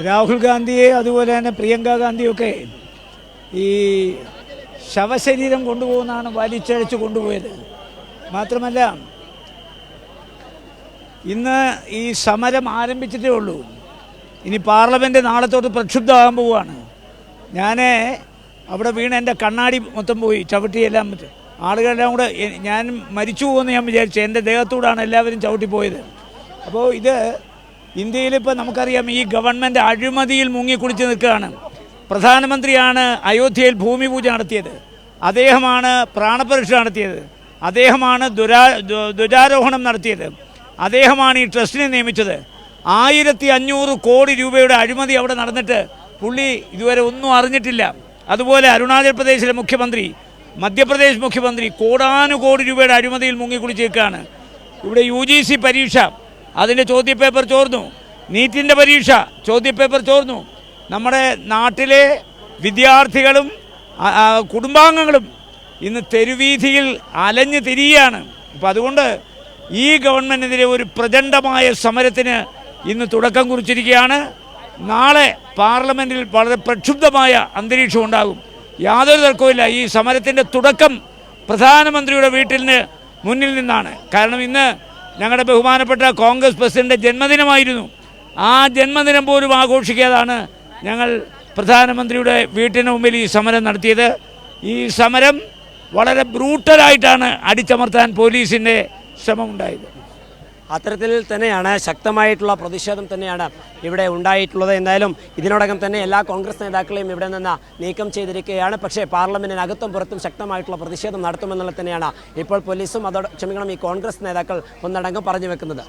രാഹുൽ ഗാന്ധിയെ അതുപോലെ തന്നെ പ്രിയങ്ക ഗാന്ധിയൊക്കെ ഈ ശവശരീരം കൊണ്ടുപോകുന്നതാണ് വലിച്ചഴിച്ച് കൊണ്ടുപോയത്. മാത്രമല്ല ഇന്ന് ഈ സമരം ആരംഭിച്ചിട്ടേ ഉള്ളൂ. ഇനി പാർലമെൻറ്റ് നാളെ തൊട്ട് പ്രക്ഷുബ്ധമാകാൻ പോവുകയാണ്. ഞാൻ അവിടെ വീണ് എൻ്റെ കണ്ണാടി മൊത്തം പോയി, ചവിട്ടിയെല്ലാം പറ്റും. ആളുകളെല്ലാം കൂടെ ഞാൻ മരിച്ചു പോകുമെന്ന് ഞാൻ വിചാരിച്ചു. എൻ്റെ ദേഹത്തൂടാണ് എല്ലാവരും ചവിട്ടിപ്പോയത്. അപ്പോൾ ഇത് ഇന്ത്യയിലിപ്പോൾ നമുക്കറിയാം, ഈ ഗവൺമെൻറ് അഴിമതിയിൽ മുങ്ങിക്കുളിച്ച് നിൽക്കുകയാണ്. പ്രധാനമന്ത്രിയാണ് അയോധ്യയിൽ ഭൂമി പൂജ നടത്തിയത്, അദ്ദേഹമാണ് പ്രാണപരീക്ഷ നടത്തിയത്, അദ്ദേഹമാണ് ധ്വജാരോഹണം നടത്തിയത്, അദ്ദേഹമാണ് ഈ ട്രസ്റ്റിനെ നിയമിച്ചത്. 1500 കോടി രൂപയുടെ അഴിമതി അവിടെ നടന്നിട്ട് പുള്ളി ഇതുവരെ ഒന്നും അറിഞ്ഞിട്ടില്ല. അതുപോലെ അരുണാചൽ പ്രദേശിലെ മുഖ്യമന്ത്രി, മധ്യപ്രദേശ് മുഖ്യമന്ത്രി കോടാനുകോടി രൂപയുടെ അഴിമതിയിൽ മുങ്ങിക്കുളിച്ചേക്കാണ്. ഇവിടെ UGC പരീക്ഷ, അതിൻ്റെ ചോദ്യപേപ്പർ ചോർന്നു. നീറ്റിൻ്റെ പരീക്ഷ ചോദ്യപേപ്പർ ചോർന്നു. നമ്മുടെ നാട്ടിലെ വിദ്യാർത്ഥികളും കുടുംബാംഗങ്ങളും ഇന്ന് തെരുവീഥിയിൽ അലഞ്ഞു തിരിയുകയാണ്. അപ്പം അതുകൊണ്ട് ഈ ഗവൺമെൻറ്റിനെതിരെ ഒരു പ്രചണ്ഡമായ സമരത്തിന് ഇന്ന് തുടക്കം കുറിച്ചിരിക്കുകയാണ്. നാളെ പാർലമെൻറ്റിൽ വളരെ പ്രക്ഷുബ്ധമായ അന്തരീക്ഷം ഉണ്ടാകും. യാതൊരു തർക്കവുമില്ല. ഈ സമരത്തിൻ്റെ തുടക്കം പ്രധാനമന്ത്രിയുടെ വീട്ടിന് മുന്നിൽ നിന്നാണ്. കാരണം ഇന്ന് ഞങ്ങളുടെ ബഹുമാനപ്പെട്ട കോൺഗ്രസ് പ്രസിഡൻ്റെ ജന്മദിനമായിരുന്നു. ആ ജന്മദിനം പോലും ആഘോഷിക്കാതാണ് ഞങ്ങൾ പ്രധാനമന്ത്രിയുടെ വീട്ടിന് മുമ്പിൽ ഈ സമരം നടത്തിയത്. ഈ സമരം വളരെ ബ്രൂട്ടലായിട്ടാണ് അടിച്ചമർത്താൻ പോലീസിൻ്റെ ശ്രമമുണ്ടായത്. അത്തരത്തിൽ തന്നെയാണ് ശക്തമായിട്ടുള്ള പ്രതിഷേധം തന്നെയാണ് ഇവിടെ ഉണ്ടായിട്ടുള്ളത്. എന്തായാലും ഇതിനോടകം തന്നെ എല്ലാ കോൺഗ്രസ് നേതാക്കളെയും ഇവിടെ നിന്ന് നീക്കം ചെയ്തിരിക്കുകയാണ്. പക്ഷേ പാർലമെന്റിനകത്തും പുറത്തും ശക്തമായിട്ടുള്ള പ്രതിഷേധം നടത്തുമെന്നുള്ളത് തന്നെയാണ് ഇപ്പോൾ പോലീസും ഈ കോൺഗ്രസ് നേതാക്കൾ ഒന്നടങ്കം പറഞ്ഞു വെക്കുന്നത്.